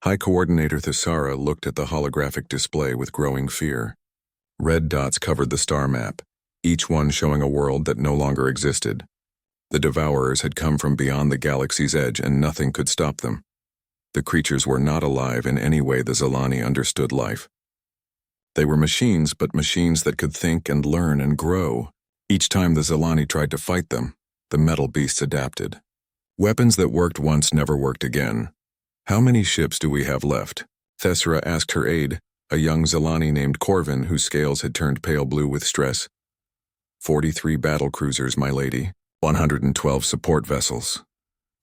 High Coordinator Thesara looked at the holographic display with growing fear. Red dots covered the star map, each one showing a world that no longer existed. The Devourers had come from beyond the galaxy's edge and nothing could stop them. The creatures were not alive in any way the Zilani understood life. They were machines, but machines that could think and learn and grow. Each time the Zilani tried to fight them, the metal beasts adapted. Weapons that worked once never worked again. "How many ships do we have left?" Thesara asked her aide, a young Zilani named Corvin whose scales had turned pale blue with stress. 43 battle cruisers, my lady. 112 support vessels."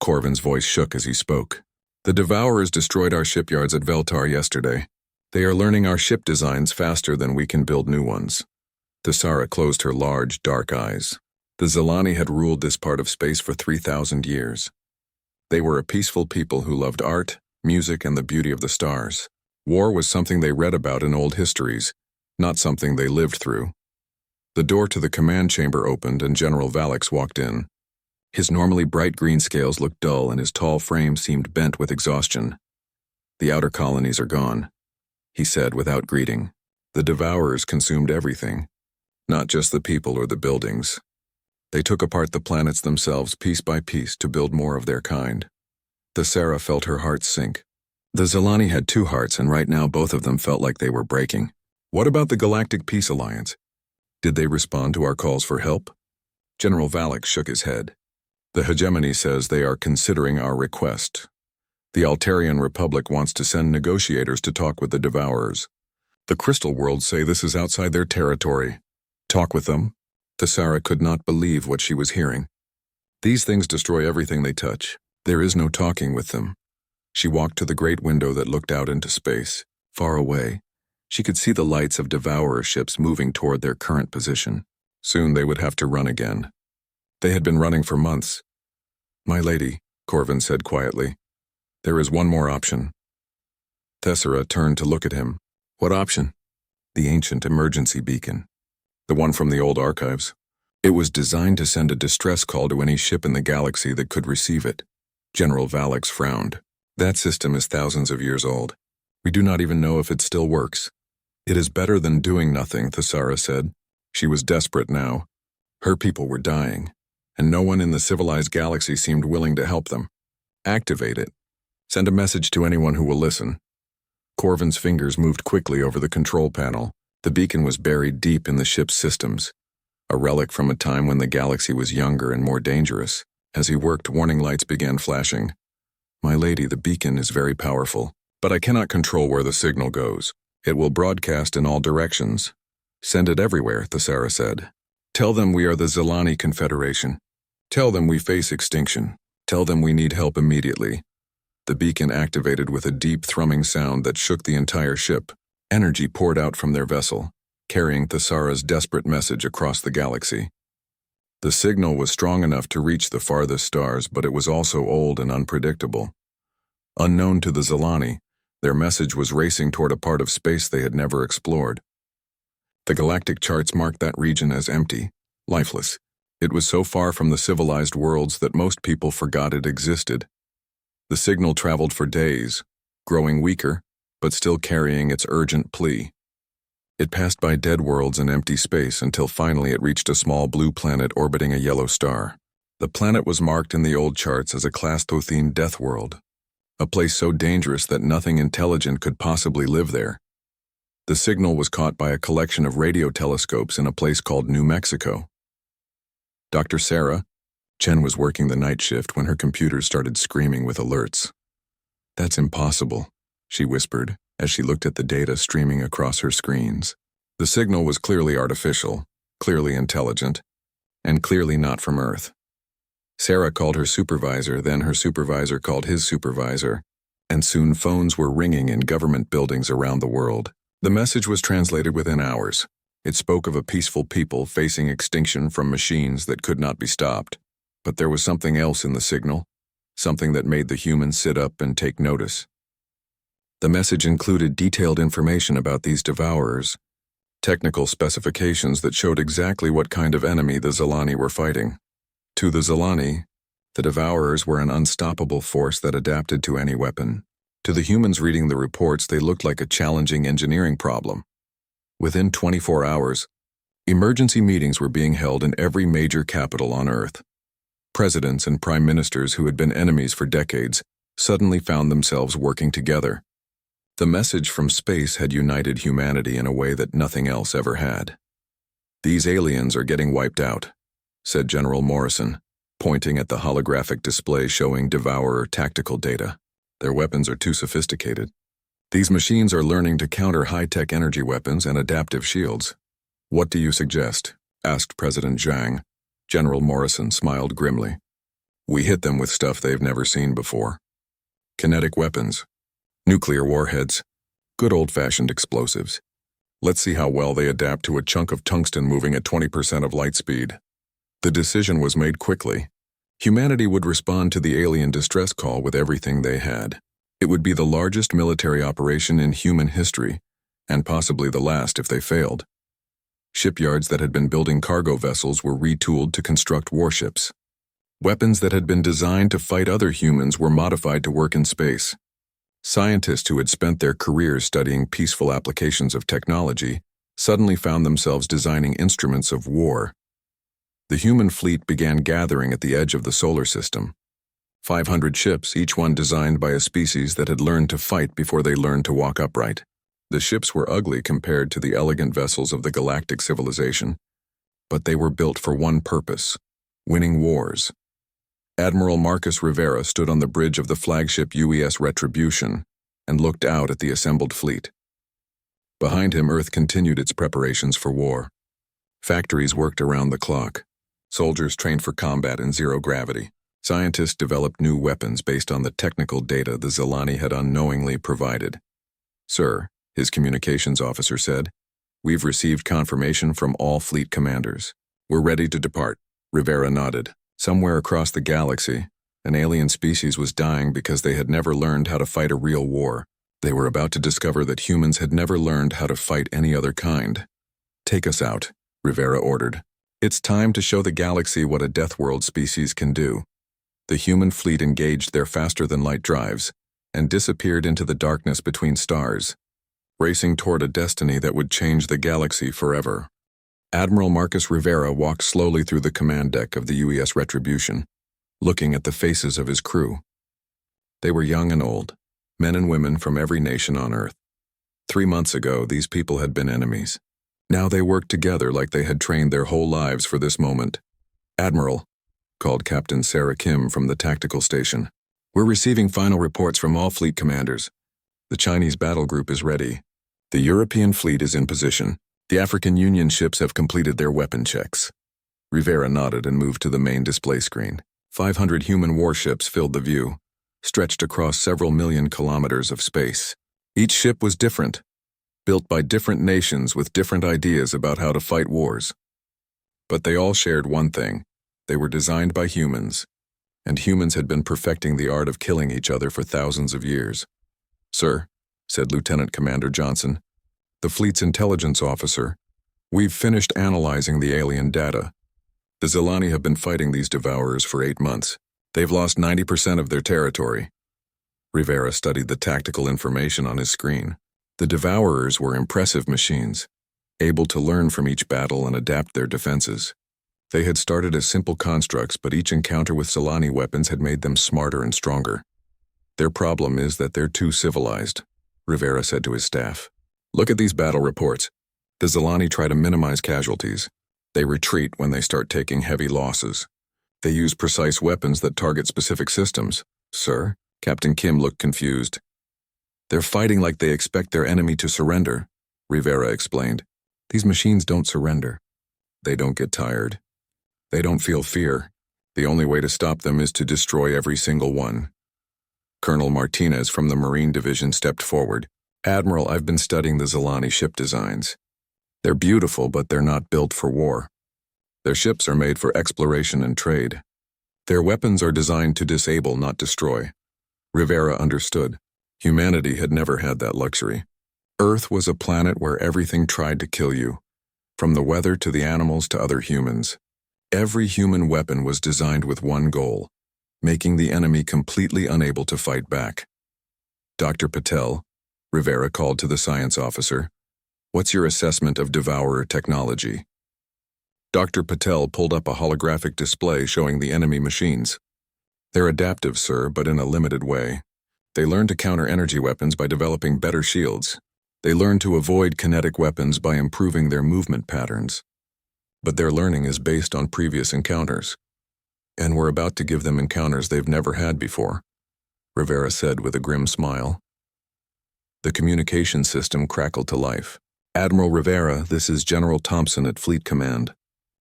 Corvin's voice shook as he spoke. "The Devourers destroyed our shipyards at Veltar yesterday. They are learning our ship designs faster than we can build new ones." Thesara closed her large, dark eyes. The Zilani had ruled this part of space for 3,000 years. They were a peaceful people who loved art, music, and the beauty of the stars. War was something they read about in old histories, not something they lived through. The door to the command chamber opened and General Valix walked in. His normally bright green scales looked dull and his tall frame seemed bent with exhaustion. "The outer colonies are gone," he said without greeting. "The Devourers consumed everything, not just the people or the buildings. They took apart the planets themselves piece by piece to build more of their kind." Thesara felt her heart sink. The Zilani had two hearts and right now both of them felt like they were breaking. "What about the Galactic Peace Alliance? Did they respond to our calls for help?" General Valix shook his head. "The hegemony says they are considering our request. The Altarian Republic wants to send negotiators to talk with the Devourers. The Crystal Worlds say this is outside their territory. Talk with them?" Thesara could not believe what she was hearing. "These things destroy everything they touch. There is no talking with them." She walked to the great window that looked out into space. Far away, she could see the lights of Devourer ships moving toward their current position. Soon they would have to run again. They had been running for months. "My lady," Corvin said quietly, "there is one more option." Thesara turned to look at him. "What option?" "The ancient emergency beacon. The one from the old archives. It was designed to send a distress call to any ship in the galaxy that could receive it." General Valix frowned. "That system is thousands of years old. We do not even know if it still works." "It is better than doing nothing," Thesara said. She was desperate now. Her people were dying, and no one in the civilized galaxy seemed willing to help them. "Activate it. Send a message to anyone who will listen." Corvin's fingers moved quickly over the control panel. The beacon was buried deep in the ship's systems, a relic from a time when the galaxy was younger and more dangerous. As he worked, warning lights began flashing. "My lady, the beacon is very powerful, but I cannot control where the signal goes. It will broadcast in all directions." "Send it everywhere," Thesara said. "Tell them we are the Zilani Confederation. Tell them we face extinction. Tell them we need help immediately." The beacon activated with a deep thrumming sound that shook the entire ship. Energy poured out from their vessel, carrying Thesara's desperate message across the galaxy. The signal was strong enough to reach the farthest stars, but it was also old and unpredictable. Unknown to the Zilani, their message was racing toward a part of space they had never explored. The galactic charts marked that region as empty, lifeless. It was so far from the civilized worlds that most people forgot it existed. The signal traveled for days, growing weaker, but still carrying its urgent plea. It passed by dead worlds and empty space until finally it reached a small blue planet orbiting a yellow star. The planet was marked in the old charts as a Class Thothene death world, a place so dangerous that nothing intelligent could possibly live there. The signal was caught by a collection of radio telescopes in a place called New Mexico. "Dr. Sarah?" Chen was working the night shift when her computer started screaming with alerts. "That's impossible," she whispered as she looked at the data streaming across her screens. The signal was clearly artificial, clearly intelligent, and clearly not from Earth. Sarah called her supervisor, then her supervisor called his supervisor, and soon phones were ringing in government buildings around the world. The message was translated within hours. It spoke of a peaceful people facing extinction from machines that could not be stopped. But there was something else in the signal, something that made the humans sit up and take notice. The message included detailed information about these Devourers, technical specifications that showed exactly what kind of enemy the Zilani were fighting. To the Zilani, the Devourers were an unstoppable force that adapted to any weapon. To the humans reading the reports, they looked like a challenging engineering problem. Within 24 hours, emergency meetings were being held in every major capital on Earth. Presidents and prime ministers who had been enemies for decades suddenly found themselves working together. The message from space had united humanity in a way that nothing else ever had. "These aliens are getting wiped out," said General Morrison, pointing at the holographic display showing Devourer tactical data. "Their weapons are too sophisticated. These machines are learning to counter high-tech energy weapons and adaptive shields." "What do you suggest?" asked President Zhang. General Morrison smiled grimly. "We hit them with stuff they've never seen before. Kinetic weapons, nuclear warheads, good old-fashioned explosives. Let's see how well they adapt to a chunk of tungsten moving at 20% of light speed." The decision was made quickly. Humanity would respond to the alien distress call with everything they had. It would be the largest military operation in human history, and possibly the last if they failed. Shipyards that had been building cargo vessels were retooled to construct warships. Weapons that had been designed to fight other humans were modified to work in space. Scientists who had spent their careers studying peaceful applications of technology suddenly found themselves designing instruments of war. The human fleet began gathering at the edge of the solar system. 500 ships, each one designed by a species that had learned to fight before they learned to walk upright. The ships were ugly compared to the elegant vessels of the galactic civilization, but they were built for one purpose: winning wars. Admiral Marcus Rivera stood on the bridge of the flagship UES Retribution and looked out at the assembled fleet. Behind him, Earth continued its preparations for war. Factories worked around the clock. Soldiers trained for combat in zero gravity. Scientists developed new weapons based on the technical data the Zilani had unknowingly provided. "Sir," his communications officer said, "we've received confirmation from all fleet commanders. We're ready to depart." Rivera nodded. Somewhere across the galaxy, an alien species was dying because they had never learned how to fight a real war. They were about to discover that humans had never learned how to fight any other kind. "Take us out," Rivera ordered. "It's time to show the galaxy what a Deathworld species can do." The human fleet engaged their faster-than-light drives and disappeared into the darkness between stars, racing toward a destiny that would change the galaxy forever. Admiral Marcus Rivera walked slowly through the command deck of the UES Retribution, looking at the faces of his crew. They were young and old, men and women from every nation on Earth. 3 months ago, these people had been enemies. Now they worked together like they had trained their whole lives for this moment. "Admiral," called Captain Sarah Kim from the tactical station, "we're receiving final reports from all fleet commanders. The Chinese battle group is ready. The European fleet is in position. The African Union ships have completed their weapon checks." Rivera nodded and moved to the main display screen. 500 human warships filled the view, stretched across several million kilometers of space. Each ship was different, built by different nations with different ideas about how to fight wars. But they all shared one thing: they were designed by humans, and humans had been perfecting the art of killing each other for thousands of years. "Sir," said Lieutenant Commander Johnson, the fleet's intelligence officer, "we've finished analyzing the alien data. The Zilani have been fighting these Devourers for 8 months. They've lost 90% of their territory." Rivera studied the tactical information on his screen. The Devourers were impressive machines, able to learn from each battle and adapt their defenses. They had started as simple constructs, but each encounter with Zilani weapons had made them smarter and stronger. "Their problem is that they're too civilized," Rivera said to his staff. "Look at these battle reports. The Zilani try to minimize casualties. They retreat when they start taking heavy losses. They use precise weapons that target specific systems." "Sir?" Captain Kim looked confused. "They're fighting like they expect their enemy to surrender," Rivera explained. "These machines don't surrender. They don't get tired. They don't feel fear. The only way to stop them is to destroy every single one." Colonel Martinez from the Marine Division stepped forward. "Admiral, I've been studying the Zilani ship designs. They're beautiful, but they're not built for war. Their ships are made for exploration and trade. Their weapons are designed to disable, not destroy." Rivera understood. Humanity had never had that luxury. Earth was a planet where everything tried to kill you, from the weather to the animals to other humans. Every human weapon was designed with one goal: making the enemy completely unable to fight back. Dr. Patel, Rivera called to the science officer. What's your assessment of Devourer technology? Dr. Patel pulled up a holographic display showing the enemy machines. They're adaptive, sir, but in a limited way. They learn to counter energy weapons by developing better shields. They learn to avoid kinetic weapons by improving their movement patterns. But their learning is based on previous encounters. And we're about to give them encounters they've never had before, Rivera said with a grim smile. The communication system crackled to life. Admiral Rivera, this is General Thompson at Fleet Command.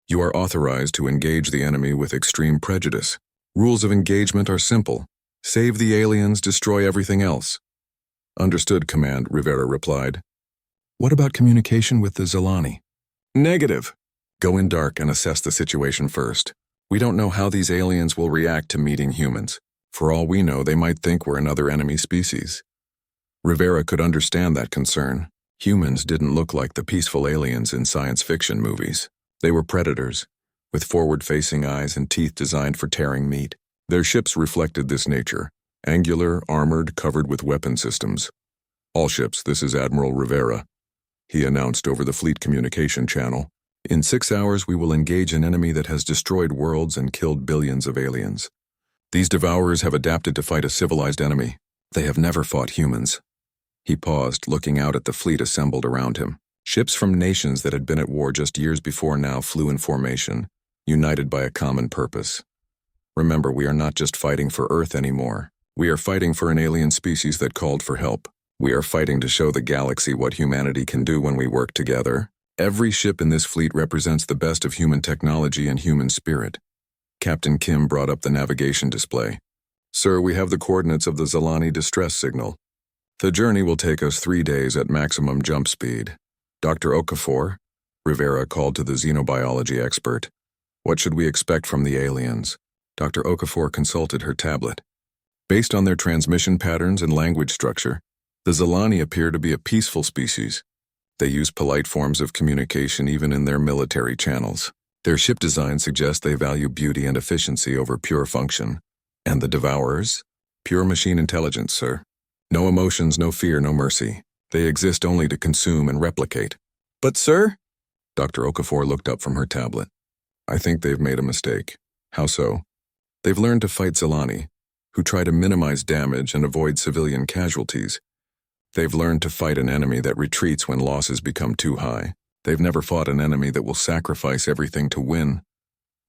You are authorized to engage the enemy with extreme prejudice. Rules of engagement are simple. Save the aliens, destroy everything else. Understood, Command, Rivera replied. What about communication with the Zilani? Negative. Go in dark and assess the situation first. We don't know how these aliens will react to meeting humans. For all we know, they might think we're another enemy species. Rivera could understand that concern. Humans didn't look like the peaceful aliens in science fiction movies. They were predators, with forward-facing eyes and teeth designed for tearing meat. Their ships reflected this nature, angular, armored, covered with weapon systems. All ships, this is Admiral Rivera, he announced over the fleet communication channel. In 6 hours, we will engage an enemy that has destroyed worlds and killed billions of aliens. These devourers have adapted to fight a civilized enemy. They have never fought humans. He paused, looking out at the fleet assembled around him. Ships from nations that had been at war just years before now flew in formation, united by a common purpose. Remember, we are not just fighting for Earth anymore. We are fighting for an alien species that called for help. We are fighting to show the galaxy what humanity can do when we work together. Every ship in this fleet represents the best of human technology and human spirit. Captain Kim brought up the navigation display. Sir, we have the coordinates of the Zilani distress signal. The journey will take us 3 days at maximum jump speed. Dr. Okafor, Rivera called to the xenobiology expert. What should we expect from the aliens? Dr. Okafor consulted her tablet. Based on their transmission patterns and language structure, the Zilani appear to be a peaceful species. They use polite forms of communication even in their military channels. Their ship design suggests they value beauty and efficiency over pure function. And the Devourers? Pure machine intelligence, sir. No emotions, no fear, no mercy. They exist only to consume and replicate. But, sir? Dr. Okafor looked up from her tablet. I think they've made a mistake. How so? They've learned to fight Zilani, who try to minimize damage and avoid civilian casualties. They've learned to fight an enemy that retreats when losses become too high. They've never fought an enemy that will sacrifice everything to win.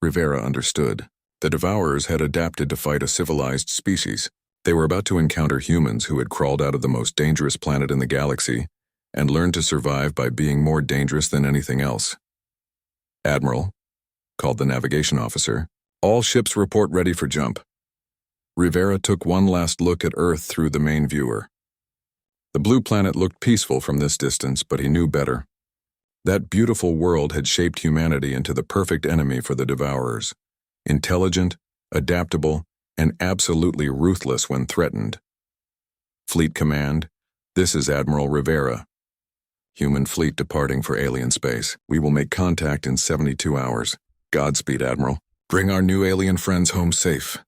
Rivera understood. The Devourers had adapted to fight a civilized species. They were about to encounter humans who had crawled out of the most dangerous planet in the galaxy and learned to survive by being more dangerous than anything else. Admiral, called the navigation officer, all ships report ready for jump. Rivera took one last look at Earth through the main viewer. The blue planet looked peaceful from this distance, but he knew better. That beautiful world had shaped humanity into the perfect enemy for the Devourers. Intelligent, adaptable, and absolutely ruthless when threatened. Fleet Command, this is Admiral Rivera. Human fleet departing for alien space. We will make contact in 72 hours. Godspeed, Admiral. Bring our new alien friends home safe.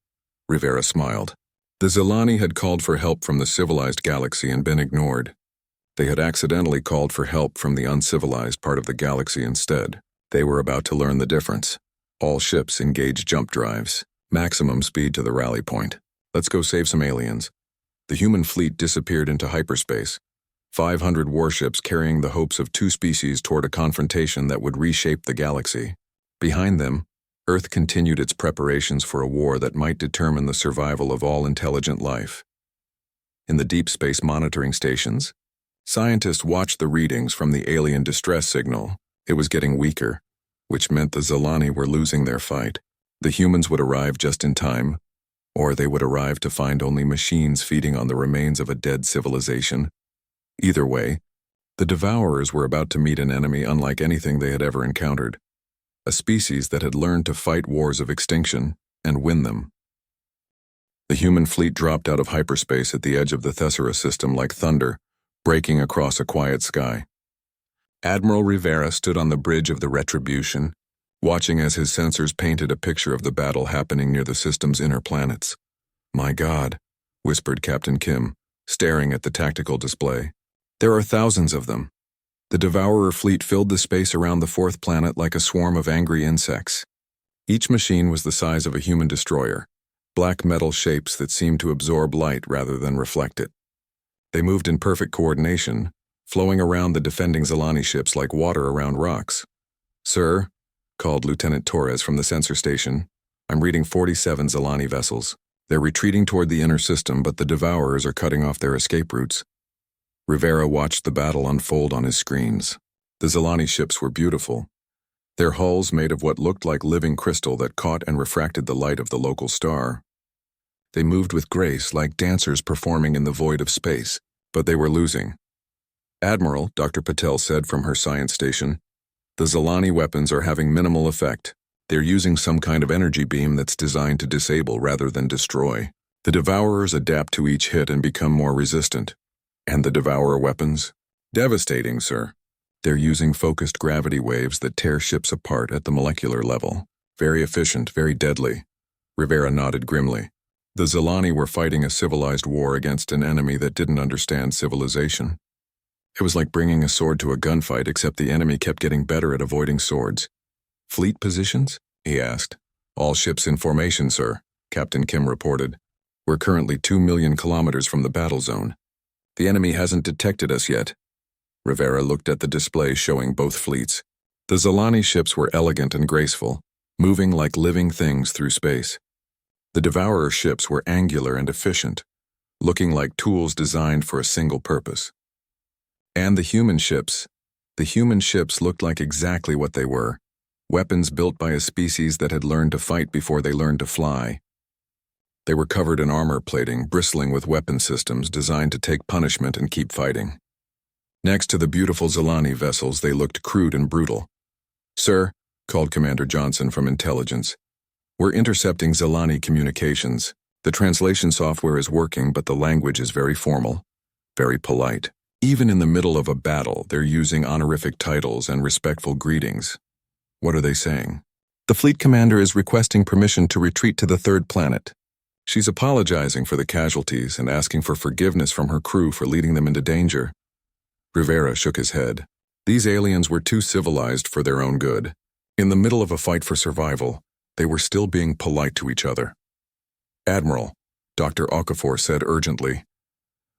Rivera smiled. The Zilani had called for help from the civilized galaxy and been ignored. They had accidentally called for help from the uncivilized part of the galaxy instead. They were about to learn the difference. All ships engage jump drives. Maximum speed to the rally point. Let's go save some aliens. The human fleet disappeared into hyperspace. 500 warships carrying the hopes of 2 species toward a confrontation that would reshape the galaxy. Behind them, Earth continued its preparations for a war that might determine the survival of all intelligent life. In the deep space monitoring stations, scientists watched the readings from the alien distress signal. It was getting weaker, which meant the Zilani were losing their fight. The humans would arrive just in time, or they would arrive to find only machines feeding on the remains of a dead civilization. Either way, the Devourers were about to meet an enemy unlike anything they had ever encountered, a species that had learned to fight wars of extinction and win them. The human fleet dropped out of hyperspace at the edge of the Thessera system like thunder, breaking across a quiet sky. Admiral Rivera stood on the bridge of the Retribution, watching as his sensors painted a picture of the battle happening near the system's inner planets. My God, whispered Captain Kim, staring at the tactical display. There are thousands of them. The Devourer fleet filled the space around the fourth planet like a swarm of angry insects. Each machine was the size of a human destroyer, black metal shapes that seemed to absorb light rather than reflect it. They moved in perfect coordination, flowing around the defending Zilani ships like water around rocks. "Sir," called Lieutenant Torres from the sensor station, "I'm reading 47 Zilani vessels. They're retreating toward the inner system, but the Devourers are cutting off their escape routes." Rivera watched the battle unfold on his screens. The Zilani ships were beautiful, their hulls made of what looked like living crystal that caught and refracted the light of the local star. They moved with grace like dancers performing in the void of space, but they were losing. "Admiral," Dr. Patel said from her science station, "the Zilani weapons are having minimal effect. They're using some kind of energy beam that's designed to disable rather than destroy. The Devourers adapt to each hit and become more resistant. And the Devourer weapons? Devastating, sir. They're using focused gravity waves that tear ships apart at the molecular level. Very efficient, very deadly." Rivera nodded grimly. The Zilani were fighting a civilized war against an enemy that didn't understand civilization. It was like bringing a sword to a gunfight, except the enemy kept getting better at avoiding swords. "Fleet positions?" he asked. "All ships in formation, sir," Captain Kim reported. "We're currently 2 million kilometers from the battle zone. The enemy hasn't detected us yet." Rivera looked at the display showing both fleets. The Zilani ships were elegant and graceful, moving like living things through space. The Devourer ships were angular and efficient, looking like tools designed for a single purpose. And the human ships looked like exactly what they were, weapons built by a species that had learned to fight before they learned to fly. They were covered in armor plating, bristling with weapon systems designed to take punishment and keep fighting. Next to the beautiful Zilani vessels, they looked crude and brutal. "Sir," called Commander Johnson from intelligence, "we're intercepting Zilani communications. The translation software is working, but the language is very formal, very polite. Even in the middle of a battle, they're using honorific titles and respectful greetings." "What are they saying?" "The fleet commander is requesting permission to retreat to the third planet. She's apologizing for the casualties and asking for forgiveness from her crew for leading them into danger." Rivera shook his head. These aliens were too civilized for their own good. In the middle of a fight for survival, they were still being polite to each other. "Admiral," Dr. Okafor said urgently,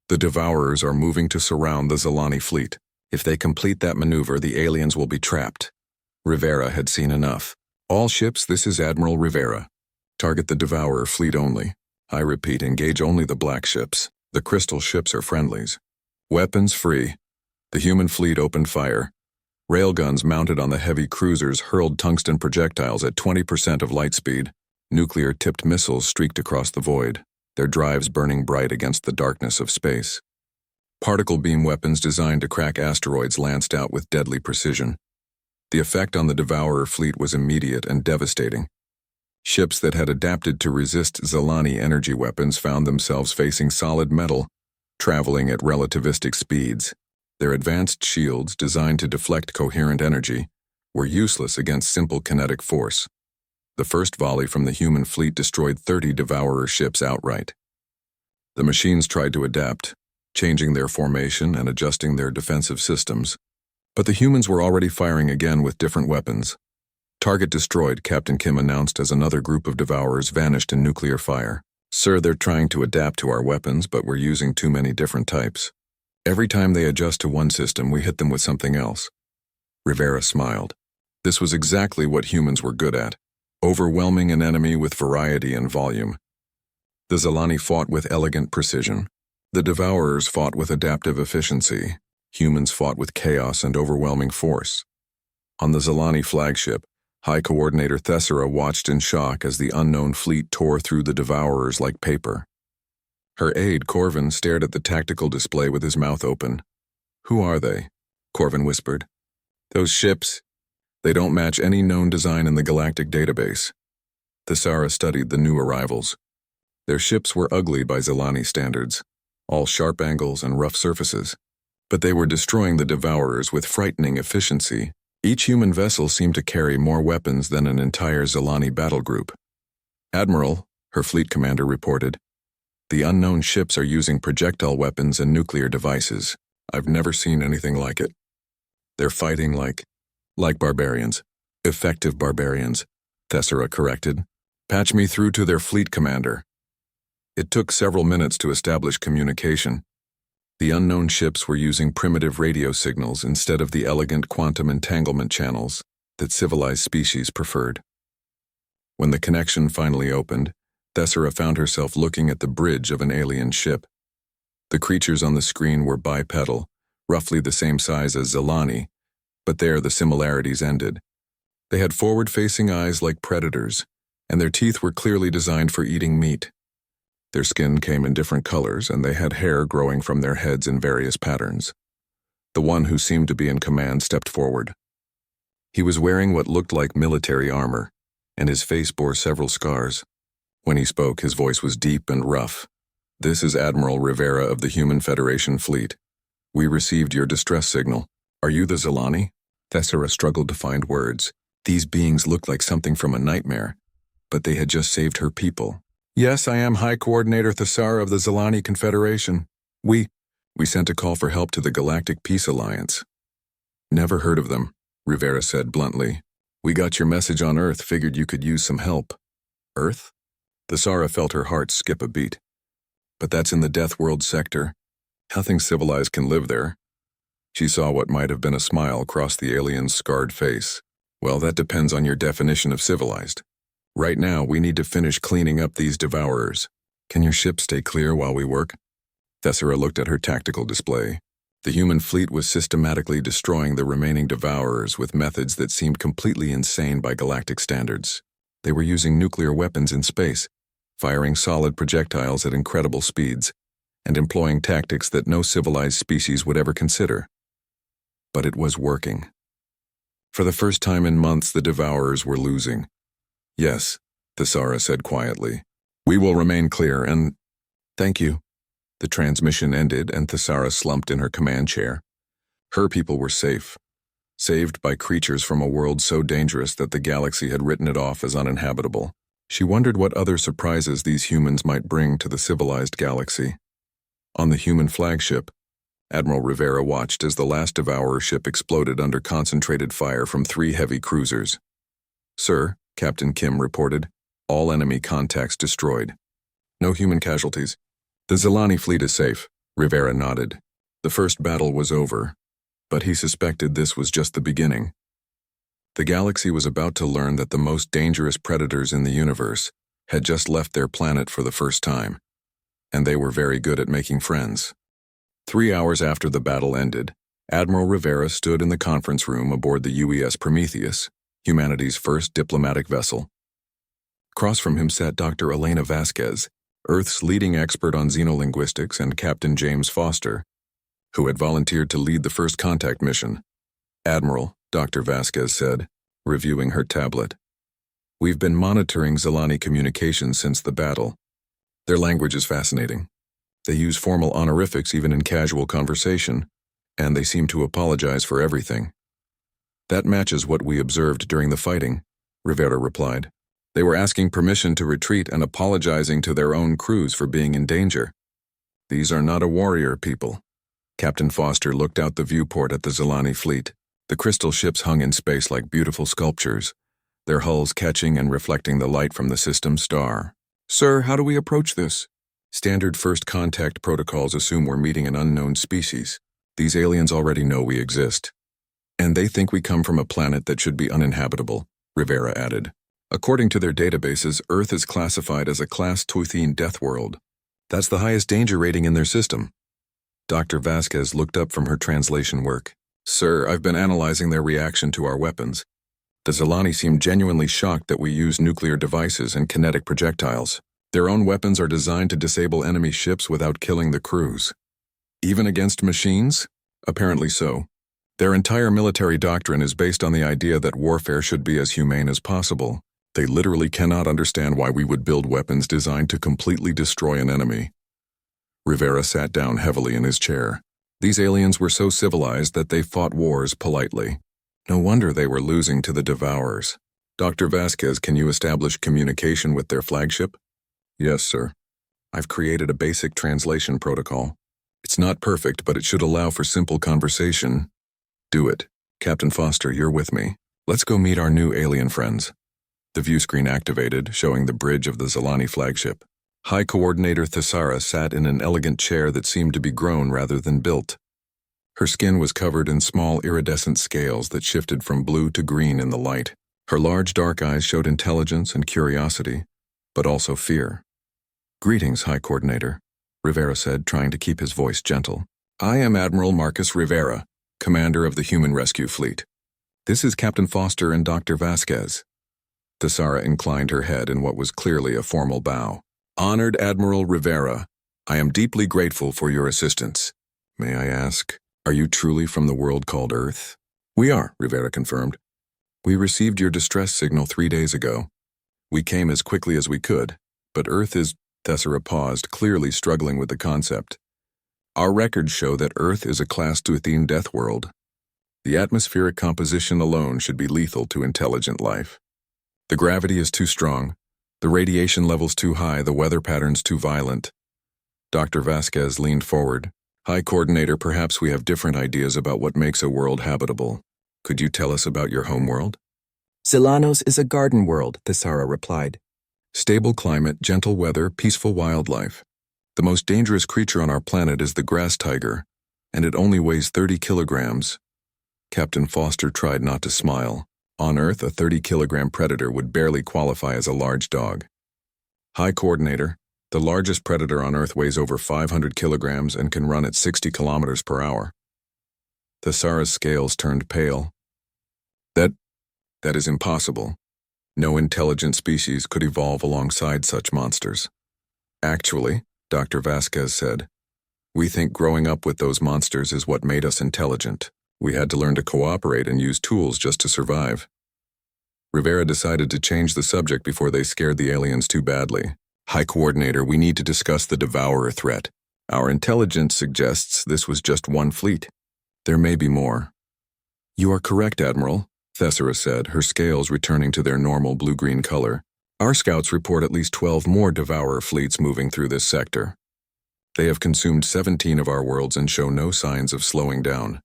"the Devourers are moving to surround the Zilani fleet. If they complete that maneuver, the aliens will be trapped." Rivera had seen enough. "All ships, this is Admiral Rivera. Target the Devourer fleet only. I repeat, engage only the black ships. The crystal ships are friendlies. Weapons free." The human fleet opened fire. Railguns mounted on the heavy cruisers hurled tungsten projectiles at 20% of light speed. Nuclear-tipped missiles streaked across the void, their drives burning bright against the darkness of space. Particle beam weapons designed to crack asteroids lanced out with deadly precision. The effect on the Devourer fleet was immediate and devastating. Ships that had adapted to resist Zilani energy weapons found themselves facing solid metal, traveling at relativistic speeds. Their advanced shields, designed to deflect coherent energy, were useless against simple kinetic force. The first volley from the human fleet destroyed 30 Devourer ships outright. The machines tried to adapt, changing their formation and adjusting their defensive systems, but the humans were already firing again with different weapons. "Target destroyed," Captain Kim announced as another group of Devourers vanished in nuclear fire. "Sir, they're trying to adapt to our weapons, but we're using too many different types. Every time they adjust to one system, we hit them with something else." Rivera smiled. This was exactly what humans were good at, overwhelming an enemy with variety and volume. The Zilani fought with elegant precision. The Devourers fought with adaptive efficiency. Humans fought with chaos and overwhelming force. On the Zilani flagship, High Coordinator Thessera watched in shock as the unknown fleet tore through the Devourers like paper. Her aide, Corvin, stared at the tactical display with his mouth open. "Who are they?" Corvin whispered. "Those ships. They don't match any known design in the galactic database." Thessera studied the new arrivals. Their ships were ugly by Zilani standards, all sharp angles and rough surfaces. But they were destroying the Devourers with frightening efficiency. Each human vessel seemed to carry more weapons than an entire Zilani battle group. "Admiral," her fleet commander reported, The unknown ships are using projectile weapons and nuclear devices. I've never seen anything like it. They're fighting like barbarians. Effective barbarians, Thessera corrected. Patch me through to their fleet commander. It took several minutes to establish communication. The unknown ships were using primitive radio signals instead of the elegant quantum entanglement channels that civilized species preferred. When the connection finally opened, Thessera found herself looking at the bridge of an alien ship. The creatures on the screen were bipedal, roughly the same size as Zilani, but there the similarities ended. They had forward-facing eyes like predators, and their teeth were clearly designed for eating meat. Their skin came in different colors, and they had hair growing from their heads in various patterns. The one who seemed to be in command stepped forward. He was wearing what looked like military armor, and his face bore several scars. When he spoke, his voice was deep and rough. "This is Admiral Rivera of the Human Federation Fleet. We received your distress signal. Are you the Zilani?" Thessera struggled to find words. These beings looked like something from a nightmare, but they had just saved her people. "Yes, I am High Coordinator Thessera of the Zilani Confederation. We sent a call for help to the Galactic Peace Alliance." "Never heard of them," Rivera said bluntly. "We got your message on Earth, figured you could use some help." "Earth?" Thessera felt her heart skip a beat. "But that's in the Deathworld sector. Nothing civilized can live there." She saw what might have been a smile cross the alien's scarred face. "Well, that depends on your definition of civilized. Right now, we need to finish cleaning up these devourers. Can your ship stay clear while we work?" Thessera looked at her tactical display. The human fleet was systematically destroying the remaining devourers with methods that seemed completely insane by galactic standards. They were using nuclear weapons in space, firing solid projectiles at incredible speeds, and employing tactics that no civilized species would ever consider. But it was working. For the first time in months, the devourers were losing. "Yes," Thessera said quietly. "We will remain clear and—" "Thank you." The transmission ended and Thessera slumped in her command chair. Her people were safe, saved by creatures from a world so dangerous that the galaxy had written it off as uninhabitable. She wondered what other surprises these humans might bring to the civilized galaxy. On the human flagship, Admiral Rivera watched as the last devourer ship exploded under concentrated fire from 3 heavy cruisers. "Sir," Captain Kim reported, "all enemy contacts destroyed. No human casualties. The Zilani fleet is safe." Rivera nodded. The first battle was over, but he suspected this was just the beginning. The galaxy was about to learn that the most dangerous predators in the universe had just left their planet for the first time, and they were very good at making friends. 3 hours after the battle ended, Admiral Rivera stood in the conference room aboard the UES Prometheus, humanity's first diplomatic vessel. Across from him sat Dr. Elena Vasquez, Earth's leading expert on xenolinguistics, and Captain James Foster, who had volunteered to lead the first contact mission. "Admiral," Dr. Vasquez said, reviewing her tablet. "We've been monitoring Zilani communications since the battle. Their language is fascinating. They use formal honorifics even in casual conversation, and they seem to apologize for everything." "That matches what we observed during the fighting," Rivera replied. "They were asking permission to retreat and apologizing to their own crews for being in danger. These are not a warrior people." Captain Foster looked out the viewport at the Zilani fleet. The crystal ships hung in space like beautiful sculptures, their hulls catching and reflecting the light from the system star. "Sir, how do we approach this?" "Standard first contact protocols assume we're meeting an unknown species. These aliens already know we exist. And they think we come from a planet that should be uninhabitable," Rivera added. "According to their databases, Earth is classified as a Class 13 death world. That's the highest danger rating in their system." Dr. Vasquez looked up from her translation work. "Sir, I've been analyzing their reaction to our weapons. The Zilani seem genuinely shocked that we use nuclear devices and kinetic projectiles. Their own weapons are designed to disable enemy ships without killing the crews." "Even against machines?" "Apparently so. Their entire military doctrine is based on the idea that warfare should be as humane as possible. They literally cannot understand why we would build weapons designed to completely destroy an enemy." Rivera sat down heavily in his chair. These aliens were so civilized that they fought wars politely. No wonder they were losing to the devourers. "Dr. Vasquez, can you establish communication with their flagship?" "Yes, sir. I've created a basic translation protocol. It's not perfect, but it should allow for simple conversation. Do it. Captain Foster, you're with me. Let's go meet our new alien friends. The view screen activated, showing the bridge of the Zalani flagship. High Coordinator Thesara sat in an elegant chair that seemed to be grown rather than built. Her skin was covered in small iridescent scales that shifted from blue to green in the light. Her large dark eyes showed intelligence and curiosity, but also fear. Greetings, High Coordinator, Rivera said, trying to keep his voice gentle. I am Admiral Marcus Rivera, commander of the Human Rescue Fleet. This is Captain Foster and Dr. Vasquez. Thesara inclined her head in what was clearly a formal bow. Honored Admiral Rivera, I am deeply grateful for your assistance. May I ask, are you truly from the world called Earth? We are, Rivera confirmed. We received your distress signal 3 days ago. We came as quickly as we could, but Earth is... Thesara paused, clearly struggling with the concept. Our records show that Earth is a Class 2 death world. The atmospheric composition alone should be lethal to intelligent life. The gravity is too strong, the radiation levels too high, the weather patterns too violent. Dr. Vasquez leaned forward. High Coordinator, perhaps we have different ideas about what makes a world habitable. Could you tell us about your homeworld? Zelanos is a garden world, Thesara replied. Stable climate, gentle weather, peaceful wildlife. The most dangerous creature on our planet is the grass tiger, and it only weighs 30 kilograms. Captain Foster tried not to smile. On Earth, a 30-kilogram predator would barely qualify as a large dog. High Coordinator, the largest predator on Earth weighs over 500 kilograms and can run at 60 kilometers per hour. Thesara's scales turned pale. That is impossible. No intelligent species could evolve alongside such monsters. Actually, Dr. Vasquez said, we think growing up with those monsters is what made us intelligent. We had to learn to cooperate and use tools just to survive. Rivera decided to change the subject before they scared the aliens too badly. High Coordinator, we need to discuss the Devourer threat. Our intelligence suggests this was just one fleet. There may be more. You are correct, Admiral, Thesara said, her scales returning to their normal blue-green color. Our scouts report at least 12 more Devourer fleets moving through this sector. They have consumed 17 of our worlds and show no signs of slowing down.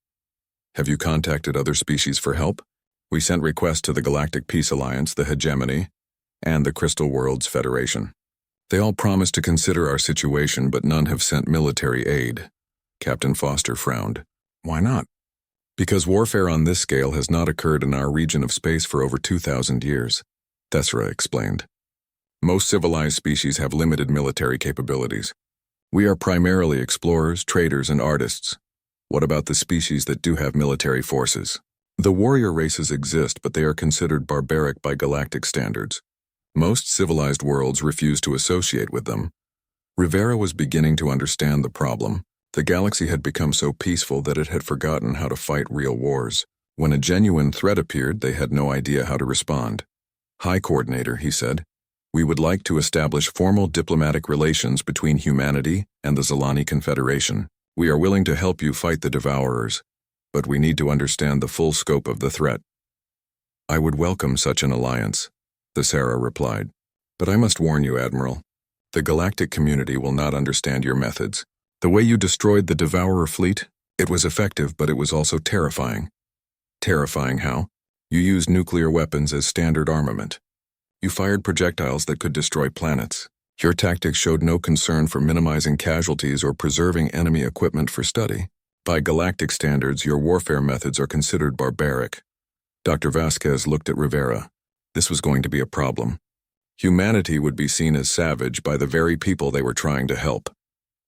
Have you contacted other species for help? We sent requests to the Galactic Peace Alliance, the Hegemony, and the Crystal Worlds Federation. They all promised to consider our situation, but none have sent military aid. Captain Foster frowned. Why not? Because warfare on this scale has not occurred in our region of space for over 2,000 years, Thesara explained. Most civilized species have limited military capabilities. We are primarily explorers, traders, and artists. What about the species that do have military forces? The warrior races exist, but they are considered barbaric by galactic standards. Most civilized worlds refuse to associate with them. Rivera was beginning to understand the problem. The galaxy had become so peaceful that it had forgotten how to fight real wars. When a genuine threat appeared, they had no idea how to respond. High Coordinator, he said, we would like to establish formal diplomatic relations between humanity and the Zalani Confederation. We are willing to help you fight the Devourers, but we need to understand the full scope of the threat. I would welcome such an alliance, Thesara replied. But I must warn you, Admiral, the galactic community will not understand your methods. The way you destroyed the Devourer fleet, it was effective, but it was also terrifying. Terrifying how? You used nuclear weapons as standard armament. You fired projectiles that could destroy planets. Your tactics showed no concern for minimizing casualties or preserving enemy equipment for study. By galactic standards, your warfare methods are considered barbaric. Dr. Vasquez looked at Rivera. This was going to be a problem. Humanity would be seen as savage by the very people they were trying to help.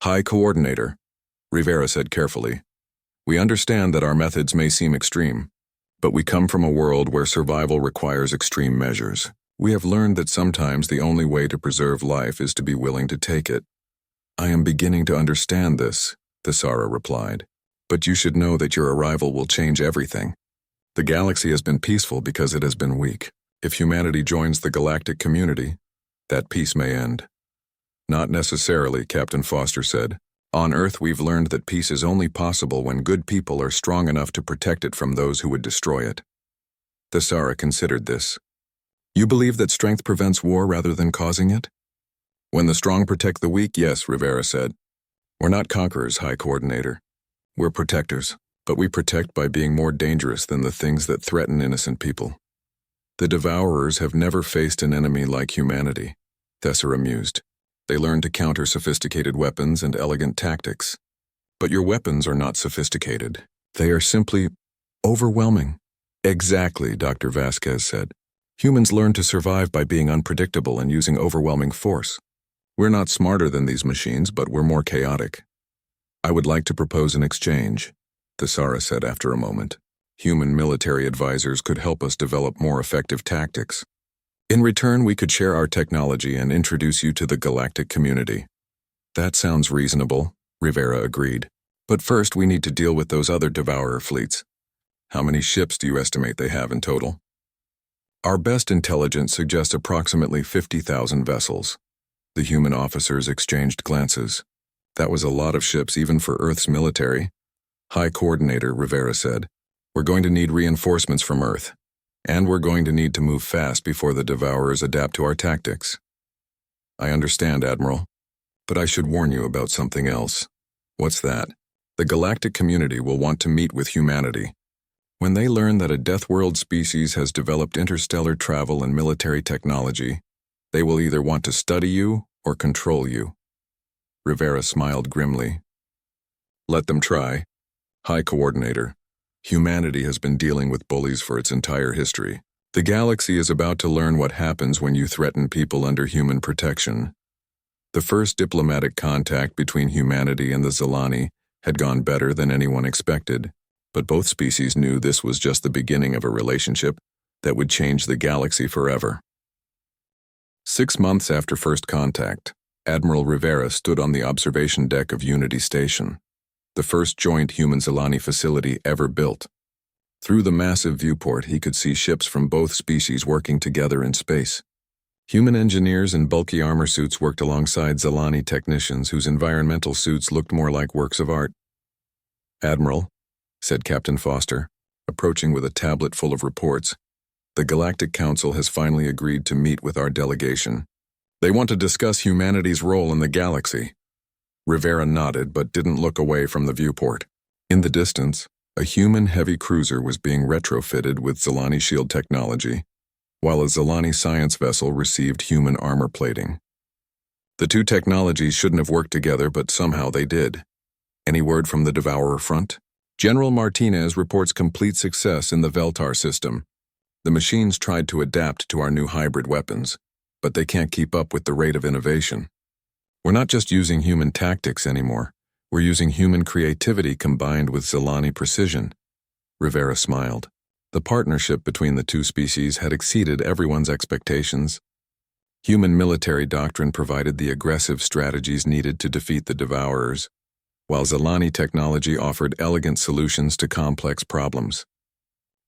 High Coordinator, Rivera said carefully, we understand that our methods may seem extreme, but we come from a world where survival requires extreme measures. We have learned that sometimes the only way to preserve life is to be willing to take it. I am beginning to understand this, Thesara replied, but you should know that your arrival will change everything. The galaxy has been peaceful because it has been weak. If humanity joins the galactic community, that peace may end. Not necessarily, Captain Foster said. On Earth, we've learned that peace is only possible when good people are strong enough to protect it from those who would destroy it. Thesara considered this. You believe that strength prevents war rather than causing it? When the strong protect the weak, yes, Rivera said. We're not conquerors, High Coordinator. We're protectors, but we protect by being more dangerous than the things that threaten innocent people. The Devourers have never faced an enemy like humanity, Thessera mused. They learned to counter sophisticated weapons and elegant tactics. But your weapons are not sophisticated. They are simply overwhelming. Exactly, Dr. Vasquez said. Humans learn to survive by being unpredictable and using overwhelming force. We're not smarter than these machines, but we're more chaotic. I would like to propose an exchange, Thessera said after a moment. Human military advisors could help us develop more effective tactics. In return, we could share our technology and introduce you to the galactic community. That sounds reasonable, Rivera agreed. But first, we need to deal with those other Devourer fleets. How many ships do you estimate they have in total? Our best intelligence suggests approximately 50,000 vessels. The human officers exchanged glances. That was a lot of ships even for Earth's military. High Coordinator, Rivera said. We're going to need reinforcements from Earth. And we're going to need to move fast before the Devourers adapt to our tactics. I understand, Admiral. But I should warn you about something else. What's that? The galactic community will want to meet with humanity. When they learn that a Deathworld species has developed interstellar travel and military technology, they will either want to study you or control you. Rivera smiled grimly. Let them try. High Coordinator. Humanity has been dealing with bullies for its entire history. The galaxy is about to learn what happens when you threaten people under human protection. The first diplomatic contact between humanity and the Zilani had gone better than anyone expected, but both species knew this was just the beginning of a relationship that would change the galaxy forever. 6 months after first contact, Admiral Rivera stood on the observation deck of Unity Station, the first joint human-Zilani facility ever built. Through the massive viewport, he could see ships from both species working together in space. Human engineers in bulky armor suits worked alongside Zilani technicians whose environmental suits looked more like works of art. Admiral, said Captain Foster, approaching with a tablet full of reports, the Galactic Council has finally agreed to meet with our delegation. They want to discuss humanity's role in the galaxy. Rivera nodded but didn't look away from the viewport. In the distance, a human heavy cruiser was being retrofitted with Zilani shield technology, while a Zilani science vessel received human armor plating. The two technologies shouldn't have worked together, but somehow they did. Any word from the Devourer front? General Martinez reports complete success in the Veltar system. The machines tried to adapt to our new hybrid weapons, but they can't keep up with the rate of innovation. We're not just using human tactics anymore. We're using human creativity combined with Zilani precision. Rivera smiled. The partnership between the two species had exceeded everyone's expectations. Human military doctrine provided the aggressive strategies needed to defeat the Devourers, while Zilani technology offered elegant solutions to complex problems.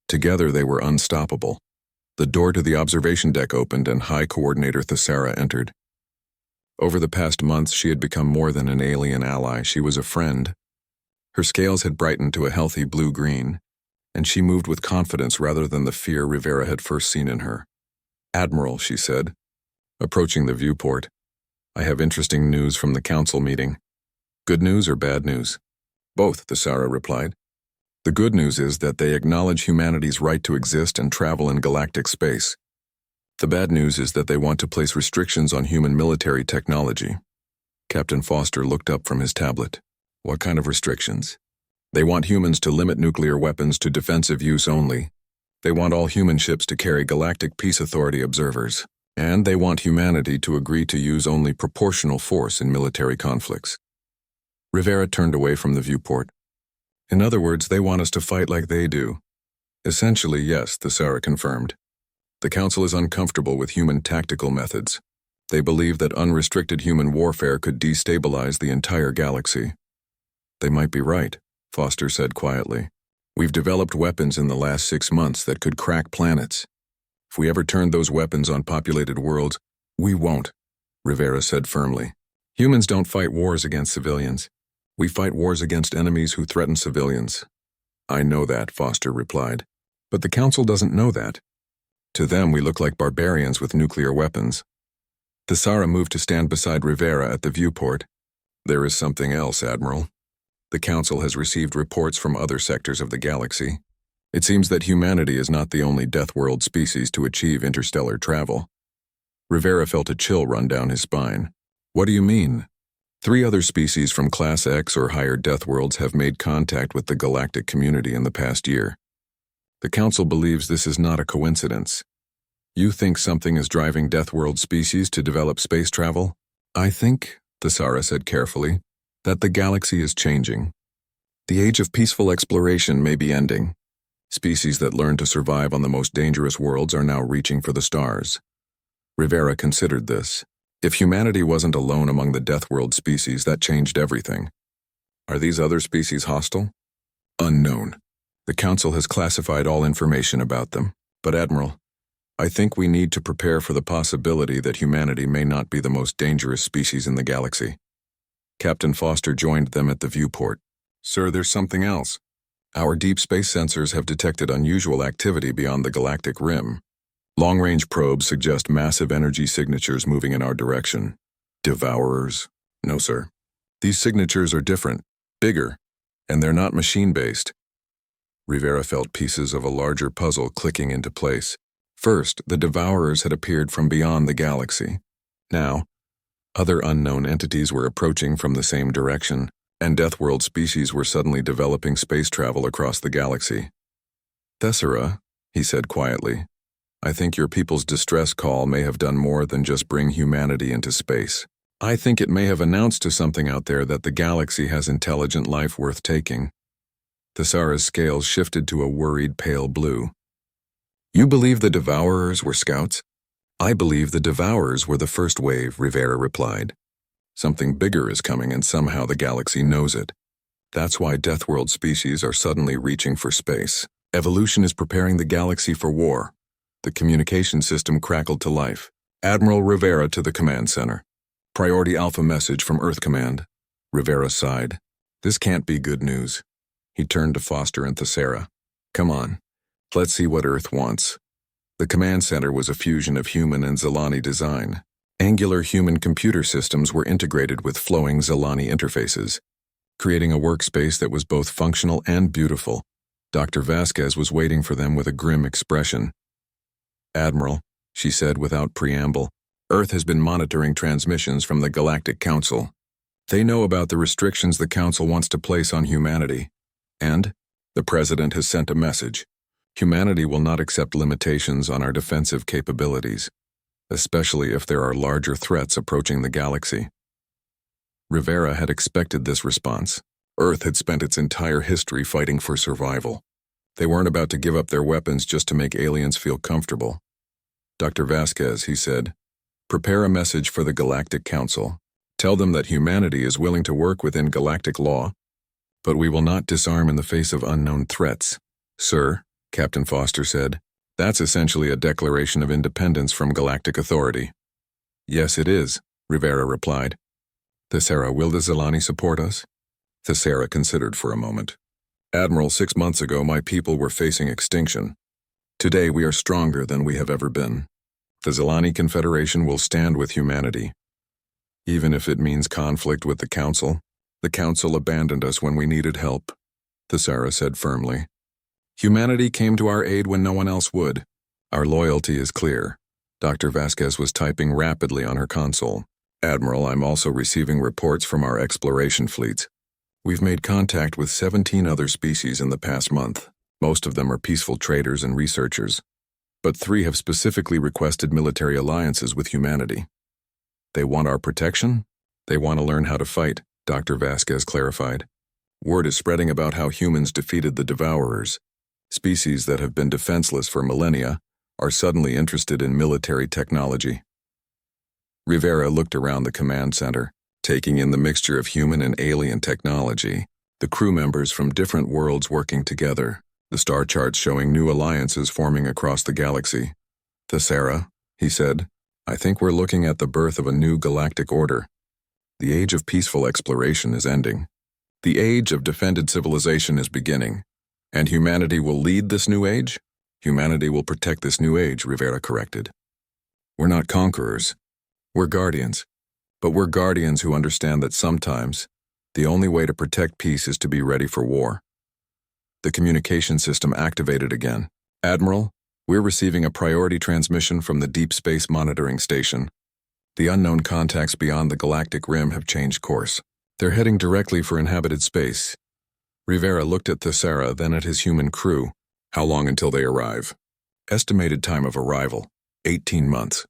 Together they were unstoppable. The door to the observation deck opened and High Coordinator Thessera entered. Over the past months, she had become more than an alien ally. She was a friend. Her scales had brightened to a healthy blue-green, and she moved with confidence rather than the fear Rivera had first seen in her. Admiral, she said, approaching the viewport, I have interesting news from the council meeting. Good news or bad news? Both, Thessera replied. The good news is that they acknowledge humanity's right to exist and travel in galactic space. The bad news is that they want to place restrictions on human military technology. Captain Foster looked up from his tablet. What kind of restrictions? They want humans to limit nuclear weapons to defensive use only. They want all human ships to carry Galactic Peace Authority observers. And they want humanity to agree to use only proportional force in military conflicts. Rivera turned away from the viewport. In other words, they want us to fight like they do. Essentially, yes, Thessera confirmed. The Council is uncomfortable with human tactical methods. They believe that unrestricted human warfare could destabilize the entire galaxy. They might be right, Foster said quietly. We've developed weapons in the last 6 months that could crack planets. If we ever turned those weapons on populated worlds, we won't, Rivera said firmly. Humans don't fight wars against civilians. We fight wars against enemies who threaten civilians. I know that, Foster replied. But the Council doesn't know that. To them, we look like barbarians with nuclear weapons. Thesara moved to stand beside Rivera at the viewport. There is something else, Admiral. The Council has received reports from other sectors of the galaxy. It seems that humanity is not the only Deathworld species to achieve interstellar travel. Rivera felt a chill run down his spine. What do you mean? 3 other species from Class X or higher Deathworlds have made contact with the galactic community in the past year. The Council believes this is not a coincidence. You think something is driving Deathworld species to develop space travel? I think, Thesara said carefully, that the galaxy is changing. The age of peaceful exploration may be ending. Species that learn to survive on the most dangerous worlds are now reaching for the stars. Rivera considered this. If humanity wasn't alone among the Deathworld species, that changed everything. Are these other species hostile? Unknown. The Council has classified all information about them. But Admiral, I think we need to prepare for the possibility that humanity may not be the most dangerous species in the galaxy. Captain Foster joined them at the viewport. Sir, there's something else. Our deep space sensors have detected unusual activity beyond the galactic rim. Long-range probes suggest massive energy signatures moving in our direction. Devourers? No, sir. These signatures are different, bigger, and they're not machine-based. Rivera felt pieces of a larger puzzle clicking into place. First, the Devourers had appeared from beyond the galaxy. Now, other unknown entities were approaching from the same direction, and Deathworld species were suddenly developing space travel across the galaxy. Thesara, he said quietly, I think your people's distress call may have done more than just bring humanity into space. I think it may have announced to something out there that the galaxy has intelligent life worth taking. Thesara's scales shifted to a worried pale blue. You believe the Devourers were scouts? I believe the Devourers were the first wave, Rivera replied. Something bigger is coming and somehow the galaxy knows it. That's why Deathworld species are suddenly reaching for space. Evolution is preparing the galaxy for war. The communication system crackled to life. Admiral Rivera to the command center. Priority Alpha message from Earth Command. Rivera sighed. This can't be good news. He turned to Foster and Thesara. Come on, let's see what Earth wants. The command center was a fusion of human and Zilani design. Angular human computer systems were integrated with flowing Zilani interfaces, creating a workspace that was both functional and beautiful. Dr. Vasquez was waiting for them with a grim expression. Admiral, she said without preamble, Earth has been monitoring transmissions from the Galactic Council. They know about the restrictions the Council wants to place on humanity. And the President has sent a message. Humanity will not accept limitations on our defensive capabilities, especially if there are larger threats approaching the galaxy. Rivera had expected this response. Earth had spent its entire history fighting for survival. They weren't about to give up their weapons just to make aliens feel comfortable. Dr. Vasquez, he said, prepare a message for the Galactic Council. Tell them that humanity is willing to work within galactic law, but we will not disarm in the face of unknown threats. Sir, Captain Foster said, that's essentially a declaration of independence from galactic authority. Yes, it is, Rivera replied. Thesara, will the Zilani support us? Thesara considered for a moment. Admiral, 6 months ago my people were facing extinction. Today we are stronger than we have ever been. The Zilani Confederation will stand with humanity. Even if it means conflict with the Council abandoned us when we needed help, Thesara said firmly. Humanity came to our aid when no one else would. Our loyalty is clear. Dr. Vasquez was typing rapidly on her console. Admiral, I'm also receiving reports from our exploration fleets. We've made contact with 17 other species in the past month. Most of them are peaceful traders and researchers, but 3 have specifically requested military alliances with humanity. They want our protection? They want to learn how to fight, Dr. Vasquez clarified. Word is spreading about how humans defeated the Devourers. Species that have been defenseless for millennia are suddenly interested in military technology. Rivera looked around the command center, taking in the mixture of human and alien technology, the crew members from different worlds working together, the star charts showing new alliances forming across the galaxy. Thesara, he said, I think we're looking at the birth of a new galactic order. The age of peaceful exploration is ending. The age of defended civilization is beginning. And humanity will lead this new age? Humanity will protect this new age, Rivera corrected. We're not conquerors. We're guardians. But we're guardians who understand that sometimes the only way to protect peace is to be ready for war. The communication system activated again. Admiral, we're receiving a priority transmission from the Deep Space Monitoring Station. The unknown contacts beyond the galactic rim have changed course. They're heading directly for inhabited space. Rivera looked at Thesera, then at his human crew. How long until they arrive? Estimated time of arrival, 18 months.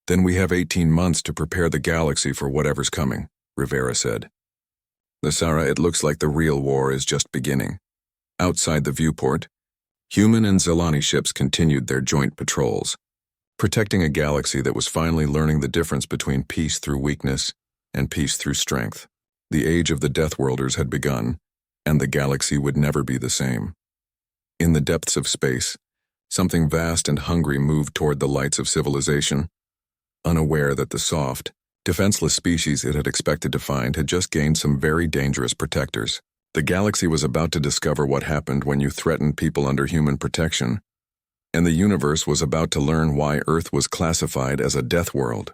Then we have 18 months to prepare the galaxy for whatever's coming, Rivera said. Thesera, it looks like the real war is just beginning. Outside the viewport, human and Zelani ships continued their joint patrols, protecting a galaxy that was finally learning the difference between peace through weakness and peace through strength. The age of the Deathworlders had begun, and the galaxy would never be the same. In the depths of space, something vast and hungry moved toward the lights of civilization, unaware that the soft, defenseless species it had expected to find had just gained some very dangerous protectors. The galaxy was about to discover what happened when you threatened people under human protection, and the universe was about to learn why Earth was classified as a death world.